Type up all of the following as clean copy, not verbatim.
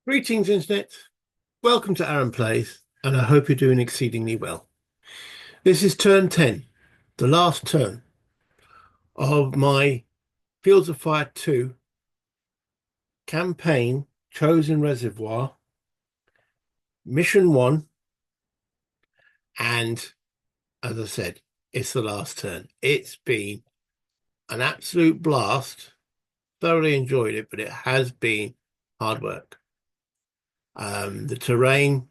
Greetings, Internet. Welcome to Aaron Plays, and I hope you're doing exceedingly well. This is turn 10, the last turn of my Fields of Fire 2 campaign, Chosin Reservoir, Mission 1, and as I said, it's the last turn. It's been an absolute blast. Thoroughly enjoyed it, but it has been hard work. The terrain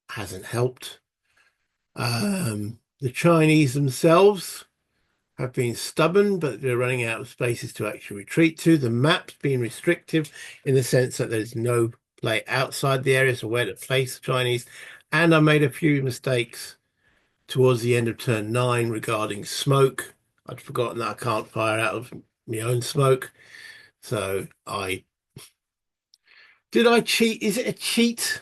hasn't helped. The Chinese themselves have been stubborn, but they're running out of spaces to actually retreat to. The map's been restrictive in the sense that there's no play outside the area, so where to place the Chinese. And I made a few mistakes towards the end of turn 9 regarding smoke. I'd forgotten that I can't fire out of my own smoke. So did I cheat? Is it a cheat?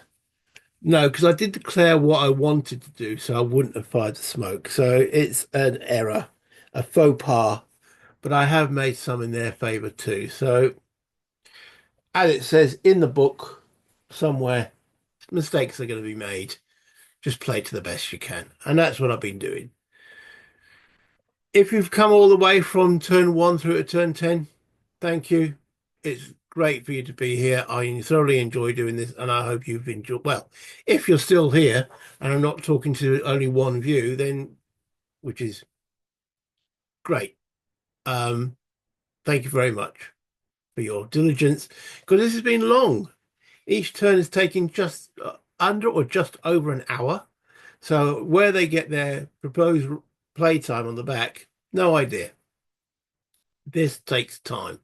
No, because I did declare what I wanted to do, so I wouldn't have fired the smoke. So it's an error, a faux pas, but I have made some in their favor too. So, as it says in the book somewhere, mistakes are going to be made. Just play to the best you can. And that's what I've been doing. If you've come all the way from turn 1 through to turn 10, thank you. It's great for you to be here. I thoroughly enjoy doing this, and I hope you've enjoyed. Well, if you're still here and I'm not talking to only one view, then which is great. Um, Thank you very much for your diligence because this has been long. Each turn is taking just under or just over an hour. So where they get their proposed playtime on the back, no idea. This takes time.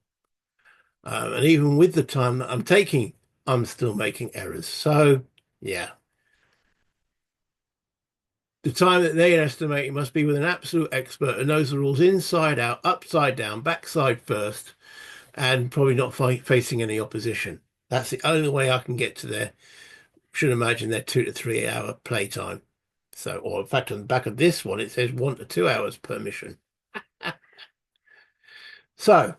And even with the time that I'm taking, I'm still making errors. So yeah, the time that they estimate must be with an absolute expert who knows the rules inside out, upside down, backside first, and probably not facing any opposition. That's the only way I can get to their, should imagine their 2 to 3 hour playtime. So, or in fact, on the back of this one, it says 1 to 2 hours per mission. So,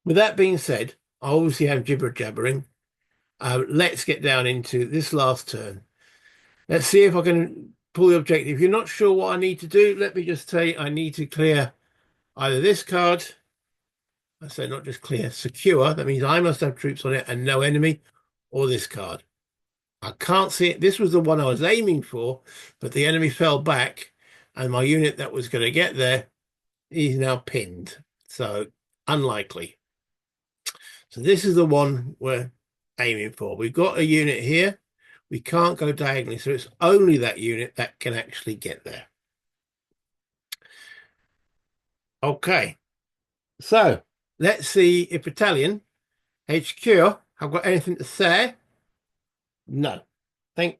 with that being said, I obviously am jibber jabbering. Let's get down into this last turn. Let's see if I can pull the objective. If you're not sure what I need to do, let me just say I need to clear either this card. I say not just clear, secure. That means I must have troops on it and no enemy, or this card. I can't see it. This was the one I was aiming for, but the enemy fell back, and my unit that was going to get there is now pinned. So unlikely. So this is the one we're aiming for. We've got a unit here. We can't go diagonally, so it's only that unit that can actually get there. Okay, so let's see if Battalion HQ have got anything to say. No. Thank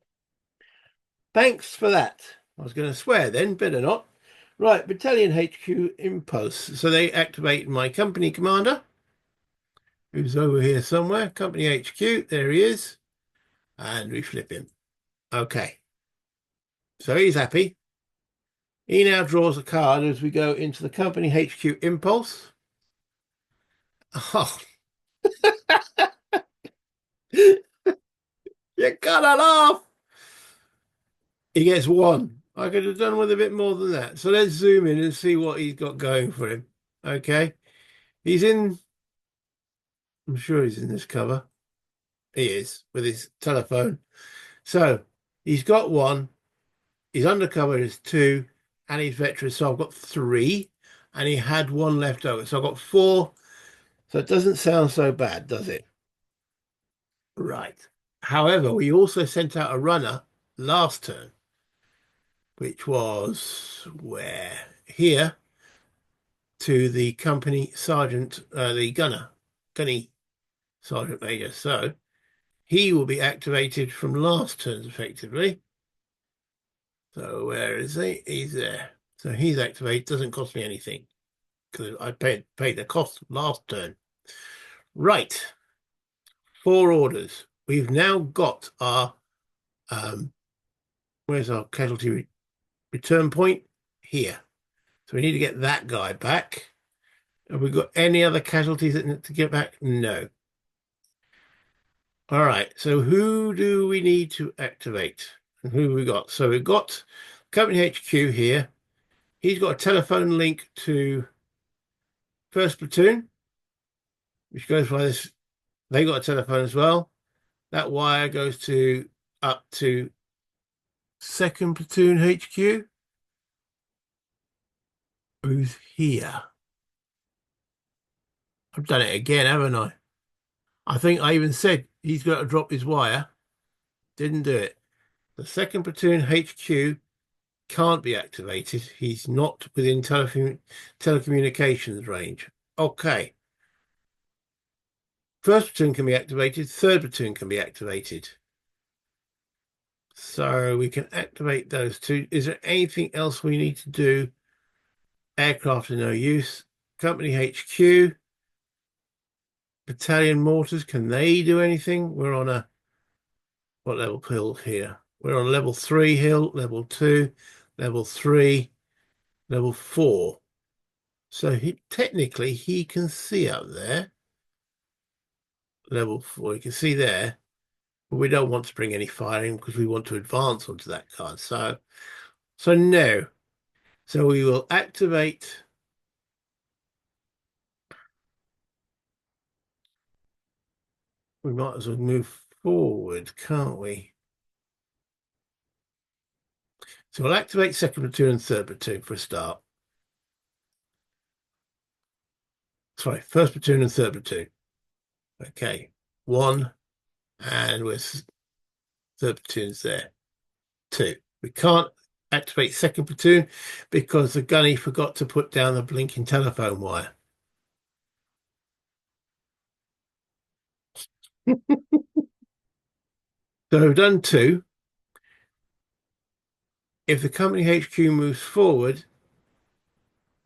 Thanks for that. I was going to swear then, better not. Right, Battalion HQ Impulse. So they activate my company commander, who's over here somewhere. Company HQ, there he is. And we flip him. Okay. So he's happy. He now draws a card as we go into the company HQ Impulse. Oh, you gotta laugh. He gets one. I could have done with a bit more than that. So let's zoom in and see what he's got going for him. Okay. He's in, I'm sure he's in this cover. He is with his telephone. So he's got one. His undercover is two, and he's veteran. So I've got three, and he had one left over. So I've got four. So it doesn't sound so bad, does it? Right. However, we also sent out a runner last turn, which was where? Here to the company sergeant, the gunny sergeant major. So he will be activated from last turns effectively. So where is he? He's there. So he's activated. Doesn't cost me anything because I paid the cost last turn. Right. 4 orders. We've now got our where's our casualty return point? Here. So we need to get that guy back. Have we got any other casualties that need to get back? No. All right. So who do we need to activate? And who have we got? So we've got Company HQ here. He's got a telephone link to first platoon, which goes by this. They got a telephone as well. That wire goes to up to second platoon HQ. Who's here? I've done it again, haven't I? I think I even said he's got to drop his wire. Didn't do it. The second platoon HQ can't be activated. He's not within telecommunications range. Okay. First platoon can be activated. Third platoon can be activated. So we can activate those two. Is there anything else we need to do? Aircraft are no use. Company HQ, battalion mortars, can they do anything? We're on a what level hill here? We're on level 3 hill, level 2, level 3, level 4. So technically he can see up there. Level 4, you can see there. But we don't want to bring any fire in because we want to advance onto that card. So no. So we will activate. We might as well move forward, can't we? So we'll activate second platoon and third platoon for a start. Sorry, first platoon and third platoon. Okay, one, and with third platoon's there. Two. We can't activate second platoon because the gunny forgot to put down the blinking telephone wire. So we've done two. If the company HQ moves forward,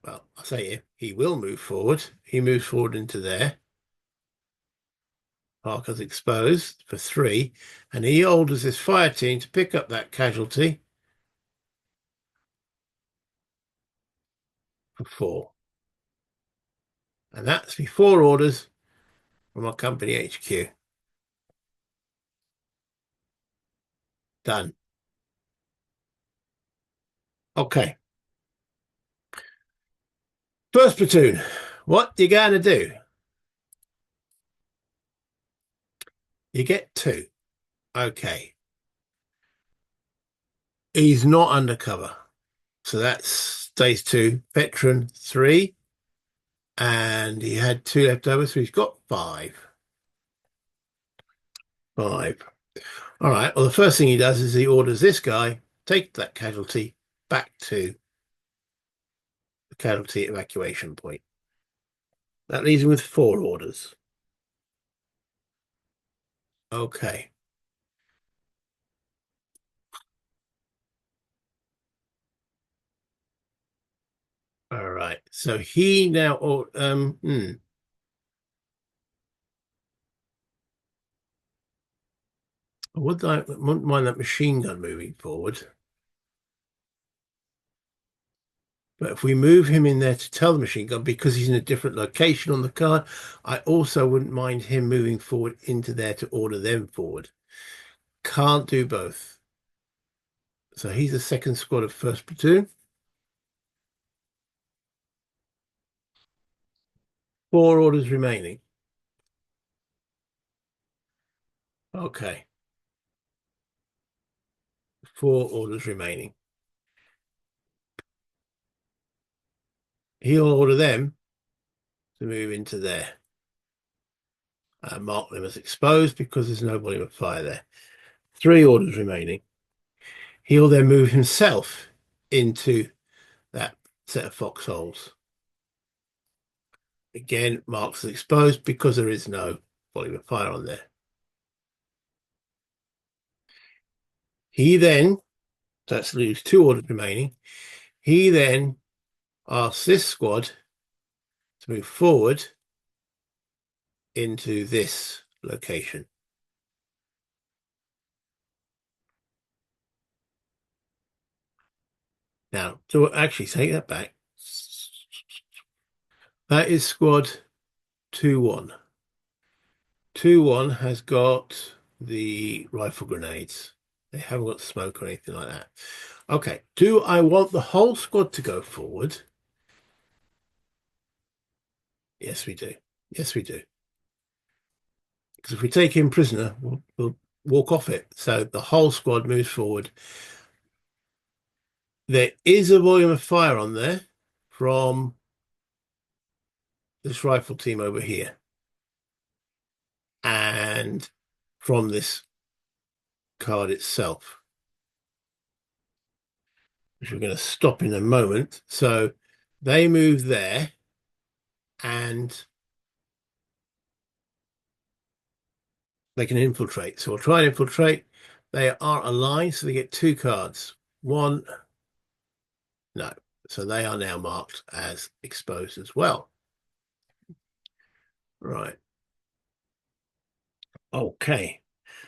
well, I say if he will move forward, he moves forward into there. Parker's exposed for 3, and he orders his fire team to pick up that casualty for 4. And that's before orders from our company HQ. Done. Okay. First platoon, what you going to do? You get 2. Okay. He's not undercover. So that's stage 2. Veteran 3. And he had 2 left over, so he's got 5. 5. All right. Well, the first thing he does is he orders this guy, take that casualty back to the casualty evacuation point. That leaves him with 4 orders. Okay. All right. So he now, I wouldn't mind that machine gun moving forward. But if we move him in there to tell the machine gun, because he's in a different location on the card, I also wouldn't mind him moving forward into there to order them forward. Can't do both. So he's the second squad of first platoon. 4 orders remaining. Okay. 4 orders remaining. He'll order them to move into there. Mark them as exposed because there's no volume of fire there. 3 orders remaining. He'll then move himself into that set of foxholes. Again, marks as exposed because there is no volume of fire on there. He then, that's leaves 2 orders remaining. He then asks this squad to move forward into this location. Now, to actually take that back, that is squad 2-1. 2-1 has got the rifle grenades. They haven't got smoke or anything like that. Okay, do I want the whole squad to go forward? Yes, we do. Yes, we do. Because if we take him prisoner, we'll walk off it. So the whole squad moves forward. There is a volume of fire on there from this rifle team over here and from this card itself, which we're going to stop in a moment. So they move there and they can infiltrate. So we'll try and infiltrate. They are aligned, so they get 2 cards. One, no. So they are now marked as exposed as well. Right. Okay.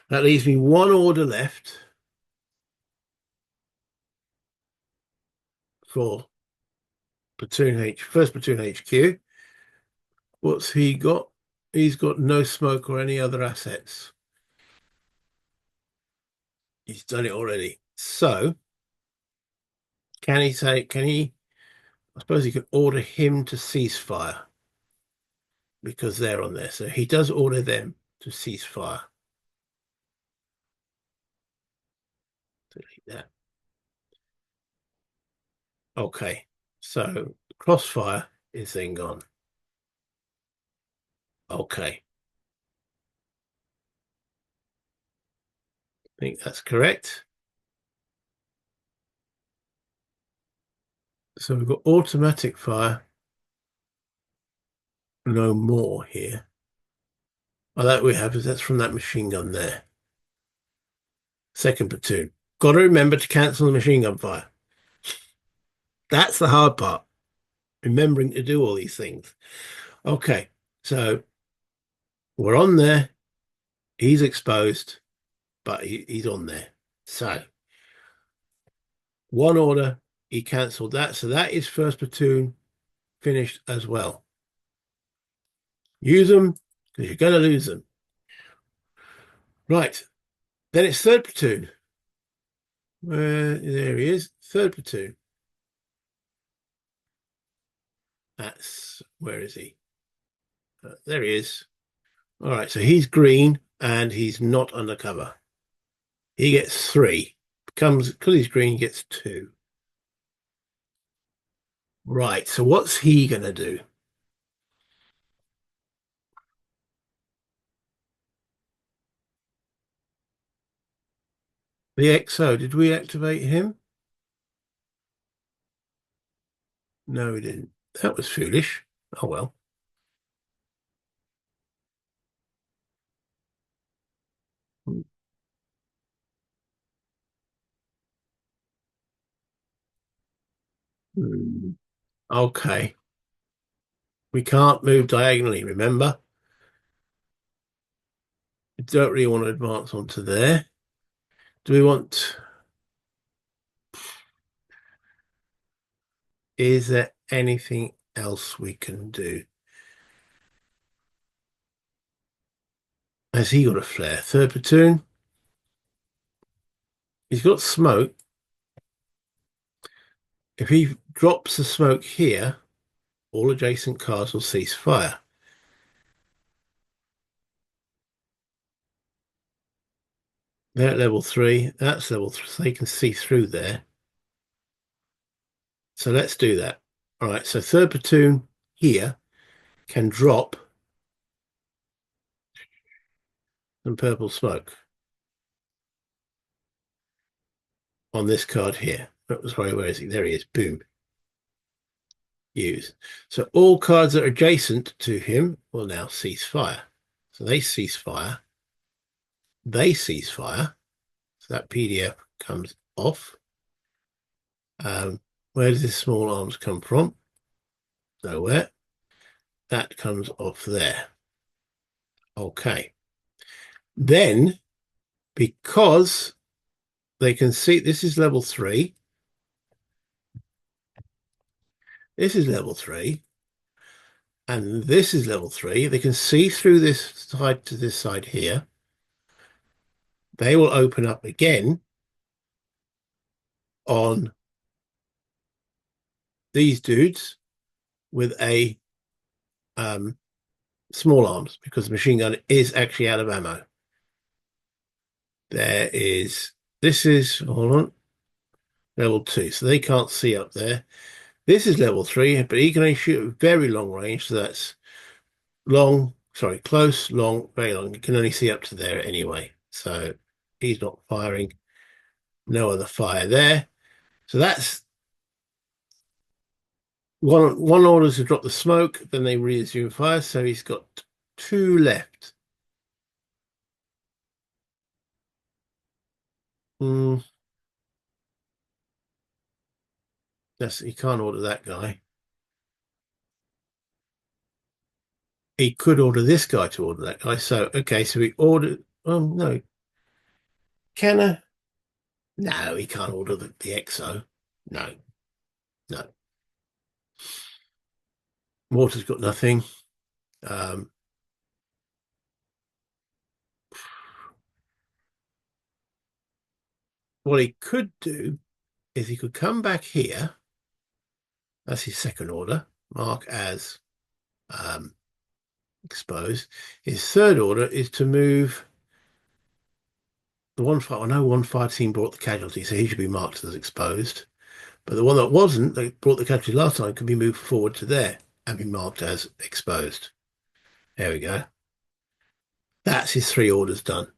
That leaves me 1 order left for first platoon HQ. What's he got? He's got no smoke or any other assets. He's done it already. So I suppose he could order him to cease fire because they're on there. So he does order them to cease fire. Delete that. Okay. So crossfire is then gone. Okay. I think that's correct. So we've got automatic fire. No more here. Oh, that we have that's from that machine gun there. Second platoon. Got to remember to cancel the machine gun fire. That's the hard part. Remembering to do all these things. Okay, so we're on there. He's exposed, but he's on there. So 1 order, he cancelled that. So that is first platoon finished as well. Use them because you're going to lose them. Right. Then it's third platoon. There he is. Third platoon. Where is he? There he is. All right. So he's green and he's not undercover. He gets 3. Because he's green, he gets 2. Right. So what's he going to do? The XO, did we activate him? No, we didn't. That was foolish. Oh, well. Hmm. Okay. We can't move diagonally, remember? We don't really want to advance onto there. Do we want... Is there anything else we can do? Has he got a flare? Third platoon? He's got smoke. If he drops the smoke here, all adjacent cars will cease fire. They're at level 3. That's level 3. So they can see through there. So let's do that. All right. So third platoon here can drop some purple smoke on this card here. That was right. Where is he? There he is. Boom. Use. So all cards that are adjacent to him will now cease fire. So they cease fire. They cease fire. So that PDF comes off. Where does this small arms come from? Nowhere. That comes off there. Okay. Then, because they can see this is level 3. This is level 3. And this is level 3. They can see through this side to this side here. They will open up again on these dudes with a um, small arms because the machine gun is actually out of ammo. This is, hold on, level 2. So they can't see up there. This is level 3, but he can only shoot at very long range. So that's close, long, very long. You can only see up to there anyway. So he's not firing. No other fire there. So that's one order to drop the smoke, then they resume fire. So he's got 2 left. Mm, he can't order that guy. He could order this guy to order that guy. So okay, so he ordered. Oh no, can I? No, he can't order the EXO. No, no. Water's got nothing. Um, what he could do is he could come back here. That's his second order. Mark as um, exposed. His third order is to move the one fight. I know one fire team brought the casualty, so he should be marked as exposed. But the one that wasn't, they brought the casualty last time, can be moved forward to there and be marked as exposed. There we go. That's his 3 orders done.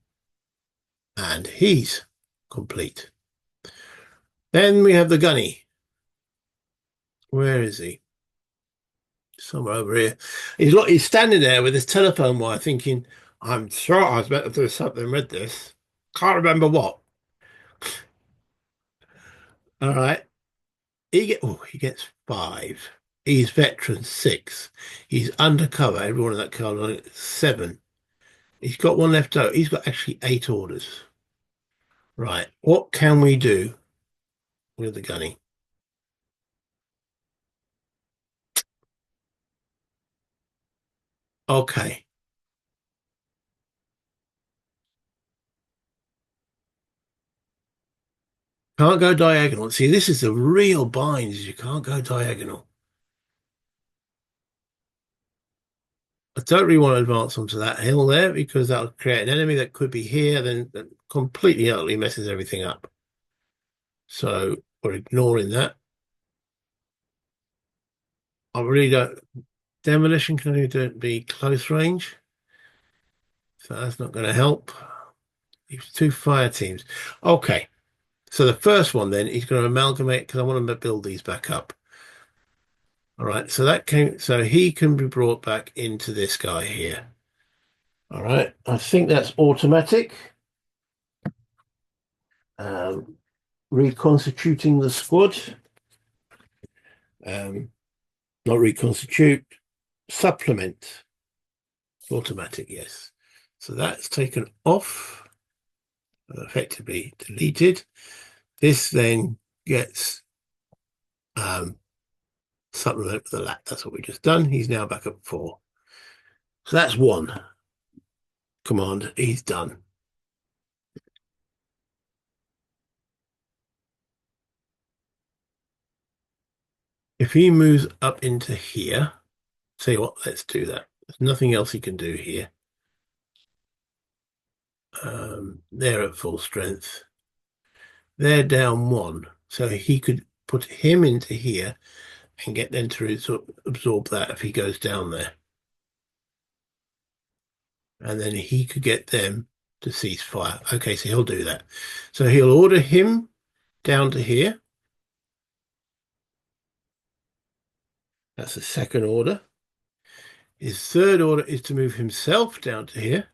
And he's complete. Then we have the gunny. Where is he? Somewhere over here. He's standing there with his telephone wire thinking, I'm sure I was meant to do something with this. Can't remember what. All right. He gets 5. He's veteran 6. He's undercover. Everyone in that car line 7. He's got 1 left out. He's got actually 8 orders. Right. What can we do with the gunny? Okay. Can't go diagonal. See, this is the real bind, is you can't go diagonal. I don't really want to advance onto that hill there because that'll create an enemy that could be here, then that completely utterly messes everything up. So we're ignoring that. I really don't. Demolition can only be close range, so that's not going to help. He's 2 fire teams. Okay, so the first one then he's going to amalgamate because I want to build these back up. All right, so he can be brought back into this guy here. All right, I think that's automatic. Um, reconstituting the squad. Um, not reconstitute, supplement. Automatic, yes. So that's taken off, effectively deleted. This then gets supplement with the lat. That's what we just done. He's now back up 4. So that's 1 command. He's done. If he moves up into here, tell you what, let's do that. There's nothing else he can do here. They're at full strength. They're down 1. So he could put him into here and get them to absorb that if he goes down there. And then he could get them to cease fire. Okay, so he'll do that. So he'll order him down to here. That's the second order. His third order is to move himself down to here.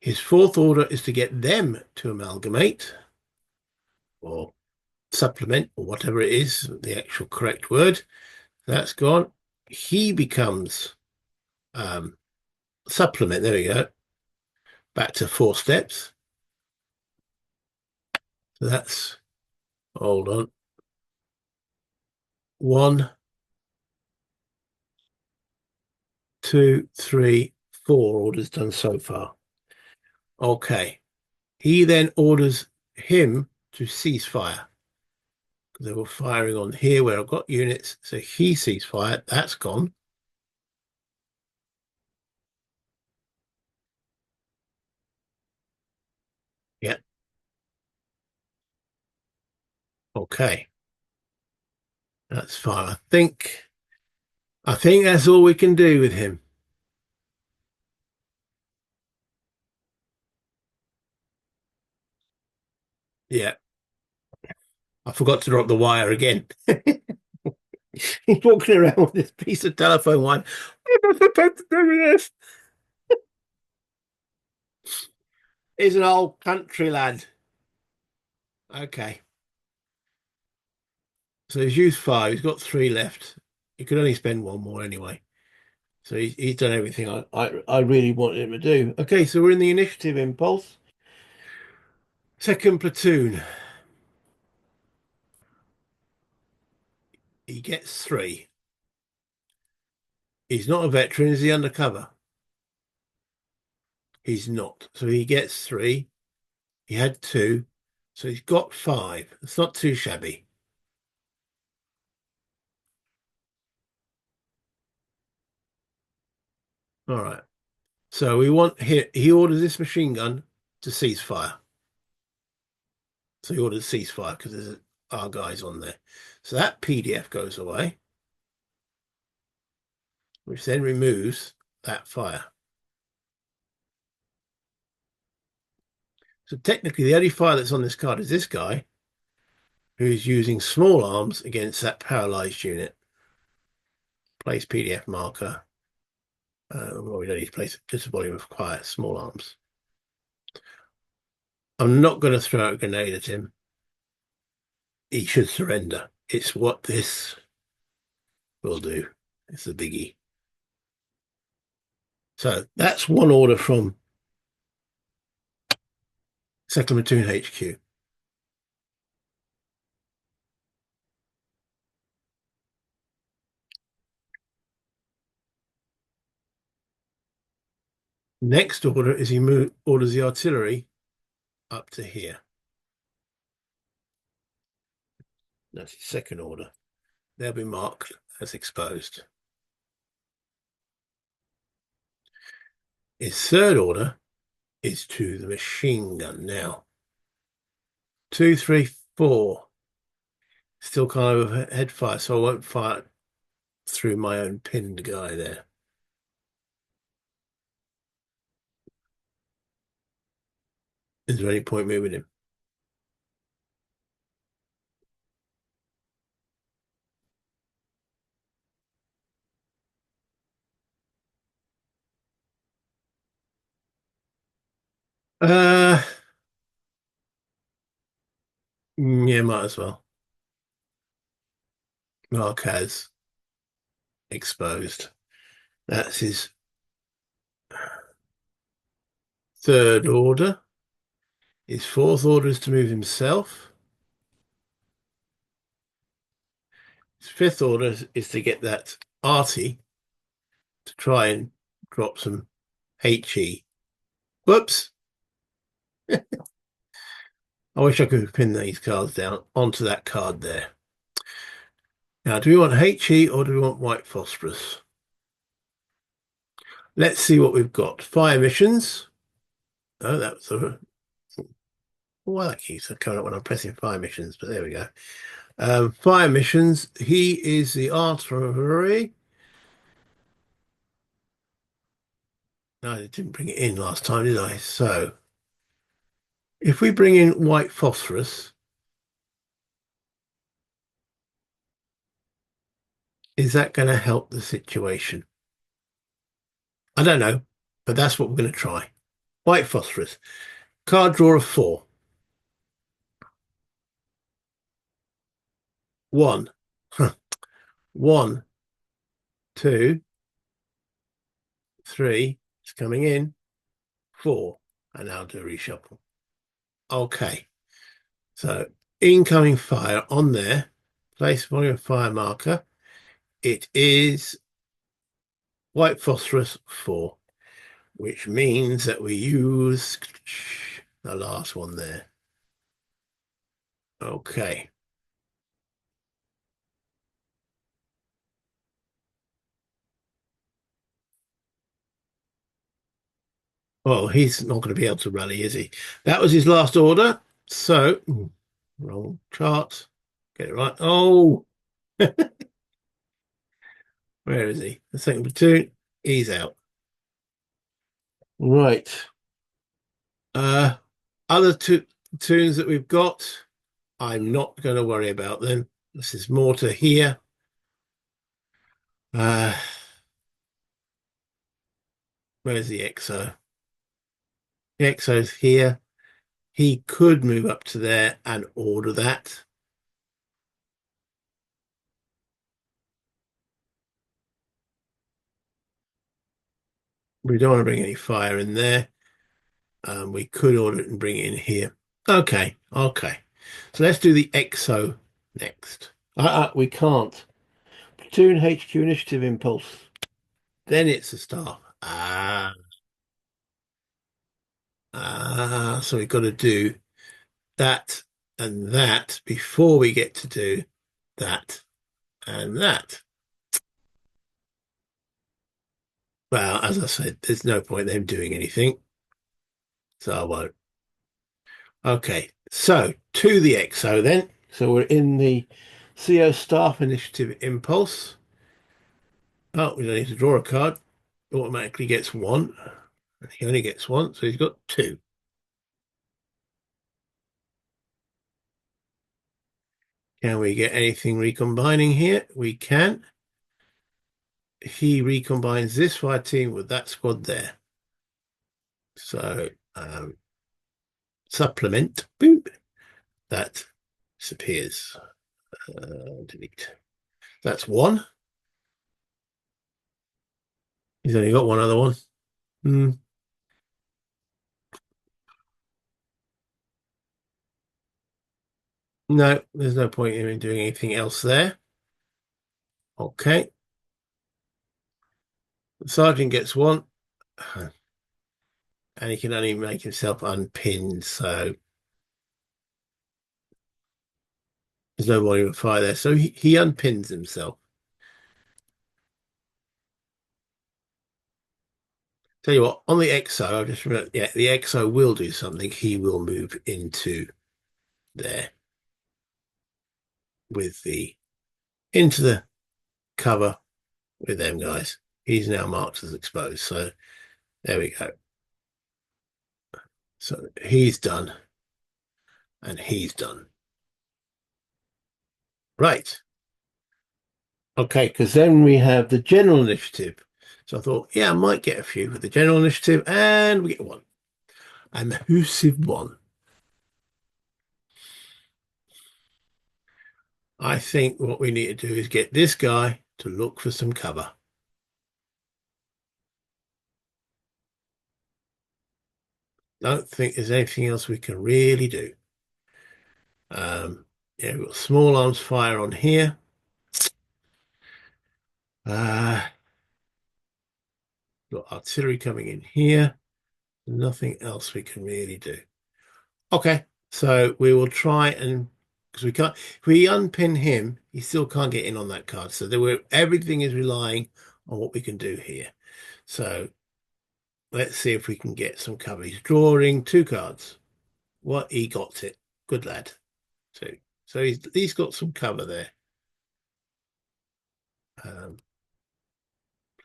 His fourth order is to get them to amalgamate or supplement or whatever it is, the actual correct word. That's gone. He becomes supplement. There we go. Back to 4 steps. So that's, hold on. 1, two, three, four orders done so far. Okay. He then orders him to cease fire. They were firing on here where I've got units. So he ceased fire. That's gone. Yeah. Okay. That's fine. I think that's all we can do with him. Yeah. I forgot to drop the wire again. He's walking around with this piece of telephone wire. What am I supposed to do with this? He's an old country lad. Okay. So he's used five. He's got three left. He could only spend one more anyway. So he's done everything I really wanted him to do. Okay, so we're in the initiative impulse. Second platoon. He gets three. He's not a veteran. Is he undercover? He's not. So he gets three. He had two. So he's got five. It's not too shabby. All right. So we want he orders this machine gun to cease fire. So he orders ceasefire because there's our guys on there. So that PDF goes away, which then removes that fire. So technically, the only fire that's on this card is this guy, who's using small arms against that paralyzed unit. Place PDF marker. Well, we don't need to place just a volume of fire, small arms. I'm not going to throw a grenade at him. He should surrender. It's what this will do. It's the biggie. So that's one order from Second Platoon HQ. Next order is he orders the artillery up to here. That's his second order. They'll be marked as exposed. His third order is to the machine gun now. Two, three, four. Still kind of a head fire, so I won't fire through my own pinned guy there. Is there any point moving him? Uh, yeah, might as well. Marquez exposed. That's his third order. His fourth order is to move himself. His fifth order is to get that arty to try and drop some HE. Whoops. I wish I could pin these cards down onto that card there. Now, do we want HE or do we want white phosphorus? Let's see what we've got. Fire missions. Oh, that's a... Well, that keeps coming up when I'm pressing fire missions, but there we go. Fire missions. He is the artillery. No, I didn't bring it in last time, did I? So, if we bring in white phosphorus, is that going to help the situation? I don't know, but that's what we're going to try. White phosphorus. Card draw of four. One. One, two, three. It's coming in. Four. And now do a reshuffle. Okay. So incoming fire on there. Place volume fire marker. It is white phosphorus 4, which means that we use the last one there. Okay. Well, he's not going to be able to rally, is he? That was his last order. So, wrong chart. Get it right. Oh, where is he? The second platoon. He's out. Right. Uh, other two platoons that we've got, I'm not going to worry about them. This is more to here. Uh, where's the XO? The XO's here. He could move up to there and order that. We don't want to bring any fire in there. We could order it and bring it in here. Okay, okay. So let's do the XO next. We can't. Platoon HQ initiative impulse. Then it's a staff. So we've got to do that and that before we get to do that and that. Well, as I said, there's no point in them doing anything, so I won't. Okay, so to the XO then. So we're in the CO Staff Initiative Impulse. Oh, we don't need to draw a card. Automatically gets one. He only gets one, so he's got two. Can we get anything recombining here? We can. He recombines this fire team with that squad there. So supplement, boom, that disappears. Delete. That's one. He's only got one other one. Hmm. No, there's no point in doing anything else there. Okay. The sergeant gets one, and he can only make himself unpinned, so there's no volume of fire there. So he unpins himself. Tell you what, on the XO, I just remember, yeah, the XO will do something. He will move into there with the into the cover with them guys. He's now marked as exposed. So there we go. So he's done, and he's done. Right. Okay, because then we have the general initiative. So I thought, yeah, I might get a few with the general initiative, and we get one. And the Hue one. I think what we need to do is get this guy to look for some cover. Don't think there's anything else we can really do. Yeah, we've got small arms fire on here. Uh, got artillery coming in here. Nothing else we can really do. Okay, so we will try and because we can't if we unpin him, he still can't get in on that card. So everything is relying on what we can do here. So let's see if we can get some cover. He's drawing two cards. What he got it. Good lad. Two. So he's got some cover there.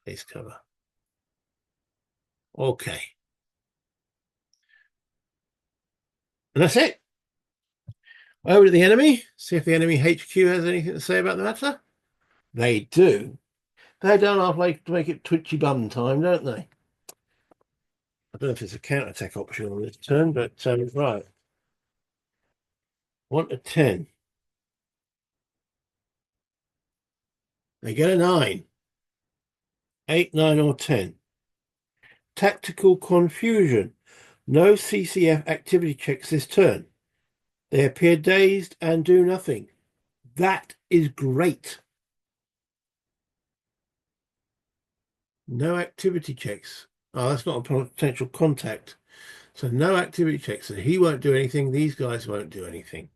Place cover. Okay. And that's it. Over to the enemy. See if the enemy HQ has anything to say about the matter. They do. They don't half like to make it twitchy bum time, don't they? I don't know if it's a counter-attack option on this turn, but right. 1 to 10. They get a 9. 8, 9, or 10. Tactical confusion. No CCF activity checks this turn. They appear dazed and do nothing. That is great. No activity checks. Oh, that's not a potential contact. So no activity checks. So he won't do anything. These guys won't do anything.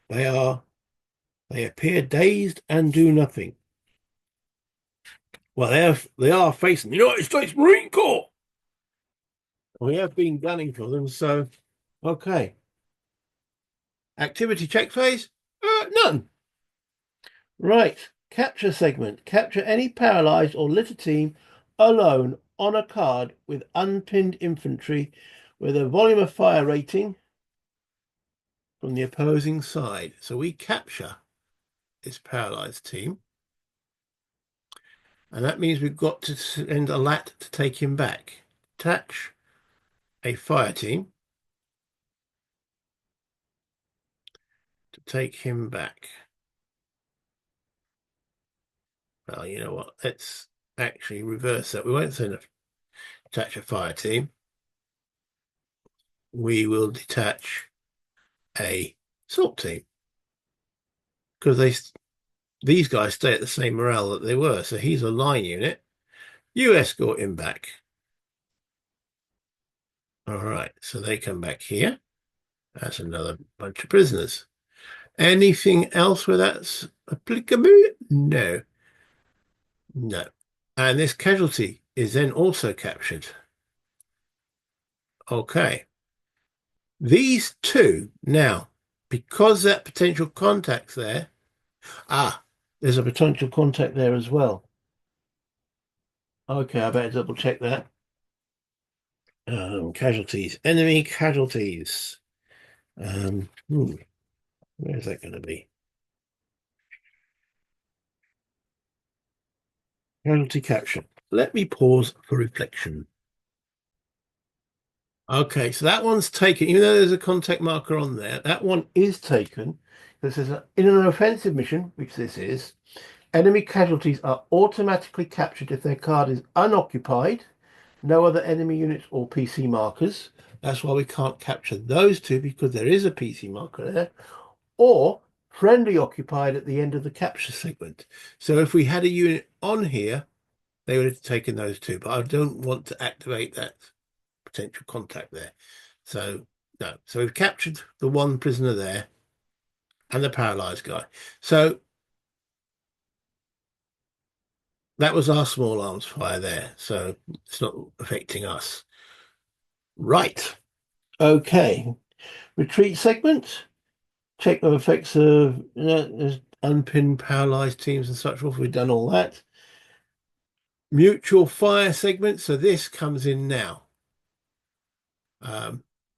They are, they appear dazed and do nothing. Well, they are facing the United States Marine Corps. We have been gunning for them, so okay. Activity check phase? None. Right. Capture segment. Capture any paralyzed or litter team alone on a card with unpinned infantry with a volume of fire rating from the opposing side. So we capture this paralyzed team, and that means we've got to send a lat to take him back. Attach a fire team to take him back. Well, you know what? Let's actually reverse that. We won't attach a fire team. We will detach a assault team because these guys stay at the same morale that they were. So he's a line unit. You escort him back. All right. So they come back here. That's another bunch of prisoners. Anything else where that's applicable? No. No. And this casualty is then also captured. Okay. These two now, because that potential contact's there. There's a potential contact there as well. Okay, I better double check that. Casualties, enemy casualties. Where's that going to be? Casualty capture. Let me pause for reflection. Okay, so that one's taken, even though there's a contact marker on there, that one is taken. This is in an offensive mission, which this is, enemy casualties are automatically captured if their card is unoccupied, no other enemy units or PC markers. That's why we can't capture those two because there is a PC marker there, or friendly occupied at the end of the capture segment. So if we had a unit on here, they would have taken those two, but I don't want to activate that potential contact there. So no. So we've captured the one prisoner there and the paralyzed guy. So that was our small arms fire there. So it's not affecting us. Right. Okay. Retreat segment. Check the effects of there's unpinned paralyzed teams and such forth. We've done all that. Mutual fire segment. So this comes in now.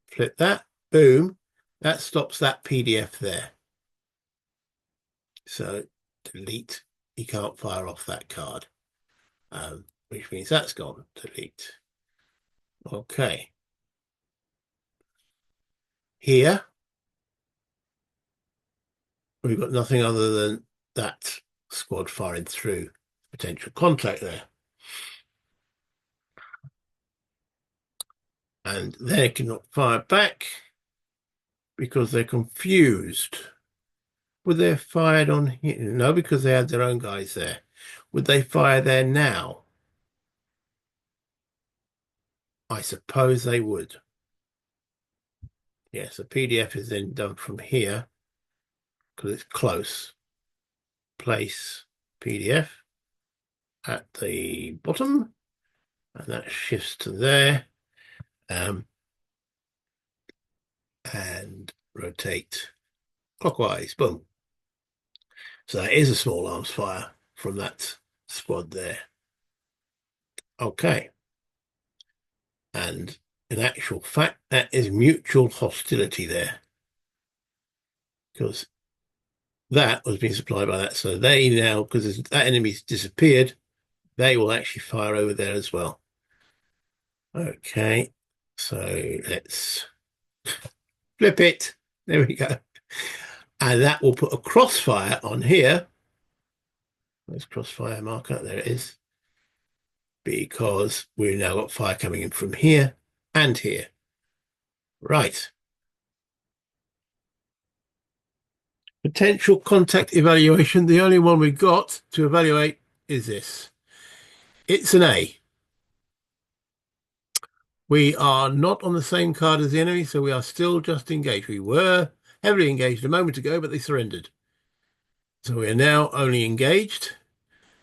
Flip that. Boom. That stops that PDF there. So delete. You can't fire off that card, which means that's gone. Delete. Okay. Here, we've got nothing other than that squad firing through potential contact there. And they cannot fire back because they're confused. Would they have fired on here? No, because they had their own guys there. Would they fire there now? I suppose they would. Yes, the PDF is then done from here because it's close. Place PDF at the bottom, and that shifts to there. And rotate clockwise. Boom. So that is a small arms fire from that squad there. Okay. And in actual fact, that is mutual hostility there. Because that was being supplied by that. So they now, because that enemy's disappeared, they will actually fire over there as well. Okay. So let's flip it. There we go. And that will put a crossfire on here. There's crossfire marker. There it is. Because we've now got fire coming in from here and here. Right. Potential contact evaluation. The only one we've got to evaluate is this. It's an A. We are not on the same card as the enemy, so we are still just engaged. We were heavily engaged a moment ago, but they surrendered. So we are now only engaged.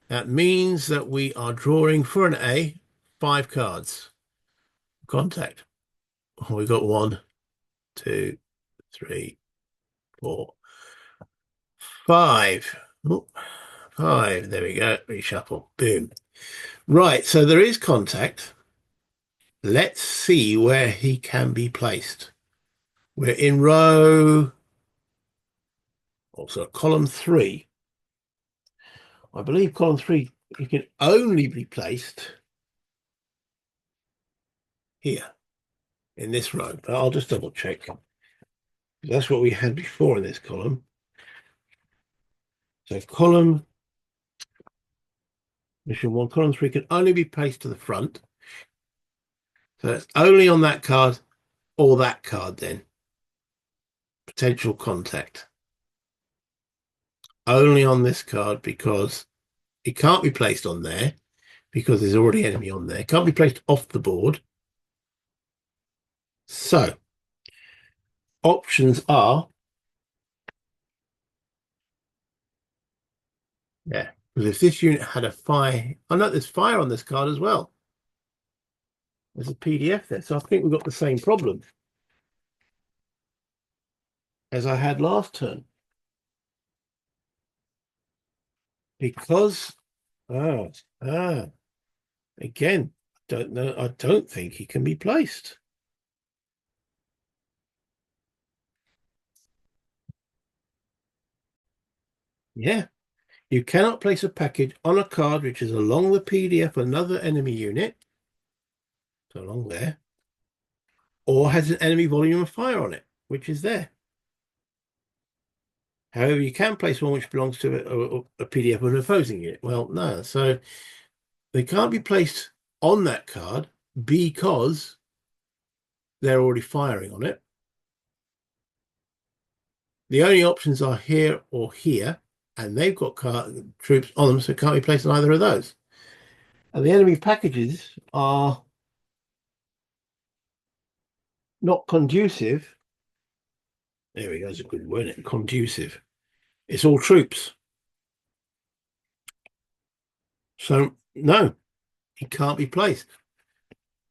That means that we are drawing for an A 5 cards. Contact. Oh, we got 1, 2, 3, 4, 5. Oh, 5. There we go. Reshuffle. Boom. Right. So there is contact. Let's see where he can be placed. We're in row, also column 3. I believe column 3, he can only be placed here in this row. But I'll just double check. That's what we had before in this column. So column mission 1, column 3 can only be placed to the front. So it's only on that card or that card then. Potential contact. Only on this card because it can't be placed on there because there's already enemy on there. It can't be placed off the board. So options are, yeah, because if this unit had a fire, oh no, there's fire on this card as well. There's a PDF there. So I think we've got the same problem as I had last turn. Because, ah, again, don't know. I don't think he can be placed. Yeah, you cannot place a package on a card which is along the PDF of another enemy unit, so along there, or has an enemy volume of fire on it, which is there. However, you can place one which belongs to a PDF of an opposing unit. Well, no, so they can't be placed on that card because they're already firing on it. The only options are here or here, and they've got troops on them, so it can't be placed on either of those. And the enemy packages are not conducive. There we go, it's a good word, isn't it? Conducive. It's all troops. So, no, he can't be placed.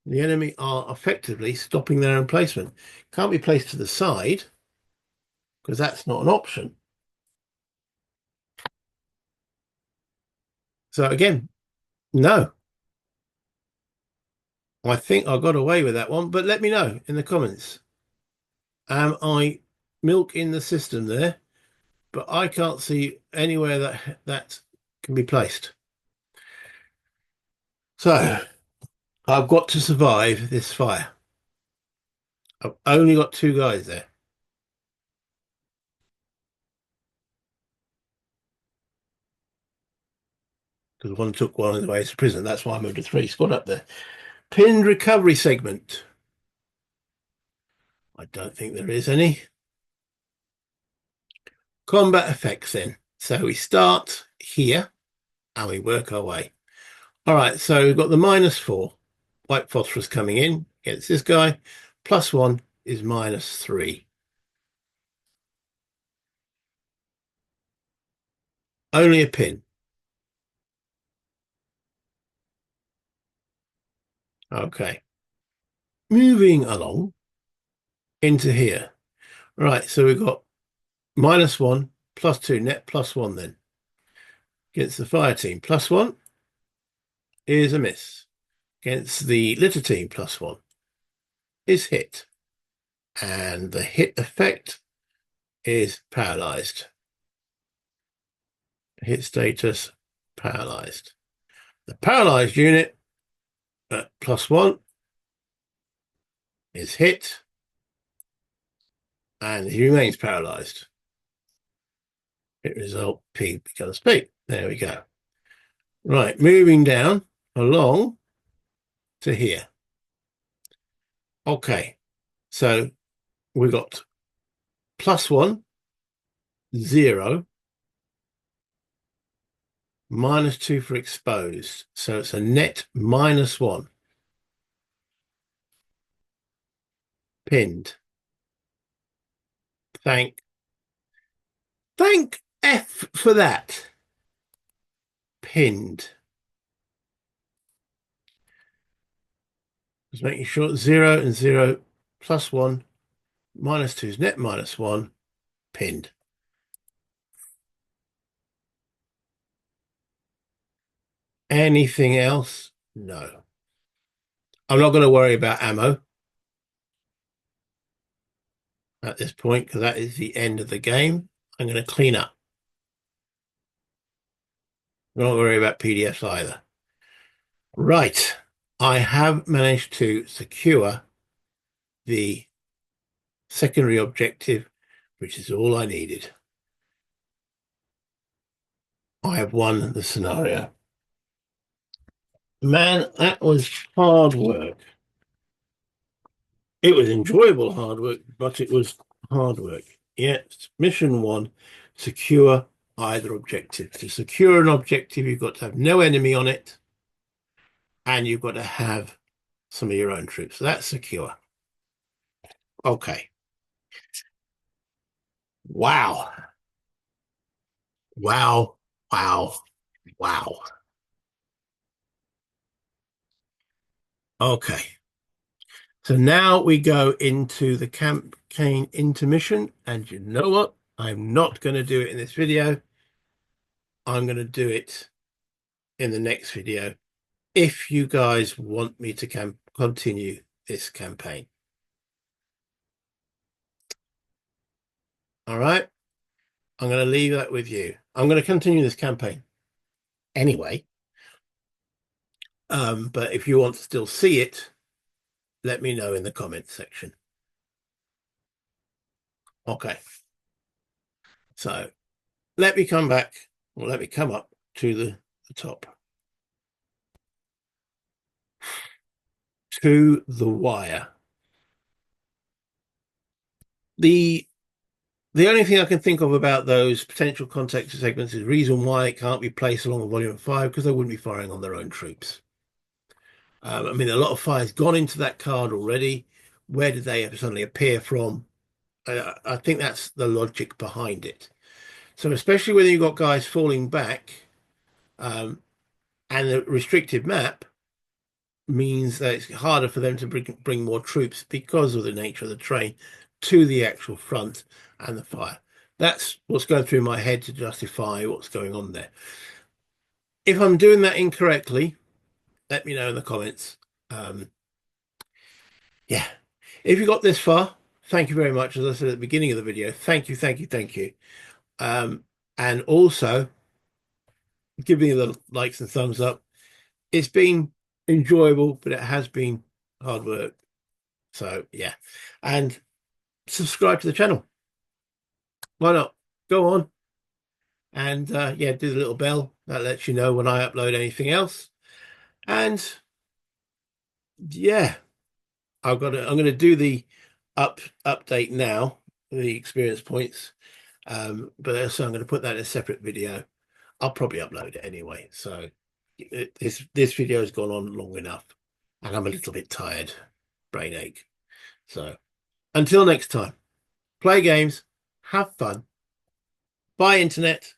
The enemy are effectively stopping their own placement. Can't be placed to the side because that's not an option. So again, no. I think I got away with that one, but let me know in the comments. Am I milk in the system there? But I can't see anywhere that can be placed. So I've got to survive this fire. I've only got 2 guys there. Because one took one of the way to prison. That's why I moved to 3 squad up there. Pinned recovery segment. I don't think there is any. Combat effects then. So we start here and we work our way. All right, so we've got the -4. White phosphorus coming in against this guy. +1 is -3. Only a pin. Okay. Moving along into here. Right, so we've got -1, +2, net +1 then. Against the fire team, +1 is a miss. Against the litter team, +1 is hit. And the hit effect is paralyzed. Hit status, paralyzed. The paralyzed unit at +1 is hit. And he remains paralyzed. Hit result, P becomes P. There we go. Right, moving down along to here. Okay, so we got +1, 0, -2 for exposed. So it's a net -1. Pinned. Thank F for that. Pinned. Just making sure 0 and 0 +1 -2 is net -1. Pinned. Anything else? No. I'm not going to worry about ammo at this point because that is the end of the game. I'm going to clean up. I'm not worry about PDFs either. Right. I have managed to secure the secondary objective, which is all I needed. I have won the scenario. Man, that was hard work. It was enjoyable hard work, but it was hard work. Yes, mission 1, secure either objective. To secure an objective, you've got to have no enemy on it, and you've got to have some of your own troops. So that's secure. Okay. Wow. Wow. Wow. Wow. Okay. So now we go into the campaign intermission, and you know what? I'm not going to do it in this video. I'm going to do it in the next video if you guys want me to continue this campaign. All right. I'm going to leave that with you. I'm going to continue this campaign anyway. But if you want to still see it, let me know in the comments section. Okay. So let me come back, or let me come up to the top. To the wire. The only thing I can think of about those potential contact segments is reason why it can't be placed along a volume of 5, because they wouldn't be firing on their own troops. I mean, a lot of fire's gone into that card already. Where did they suddenly appear from? I think that's the logic behind it. So especially when you've got guys falling back, and the restricted map means that it's harder for them to bring more troops because of the nature of the terrain to the actual front and the fire. That's what's going through my head to justify what's going on there. If I'm doing that incorrectly, let me know in the comments. Yeah, if you got this far, thank you very much. As I said at the beginning of the video, thank you, thank you, thank you. And also give me the likes and thumbs up. It's been enjoyable, but it has been hard work. So yeah, and subscribe to the channel. Why not? Go on and yeah, do the little bell that lets you know when I upload anything else. And yeah, I'm going to do the update now, the experience points. But so I'm going to put that in a separate video. I'll probably upload it anyway. So this video has gone on long enough, and I'm a little bit tired, brain ache. So until next time, play games, have fun, buy internet,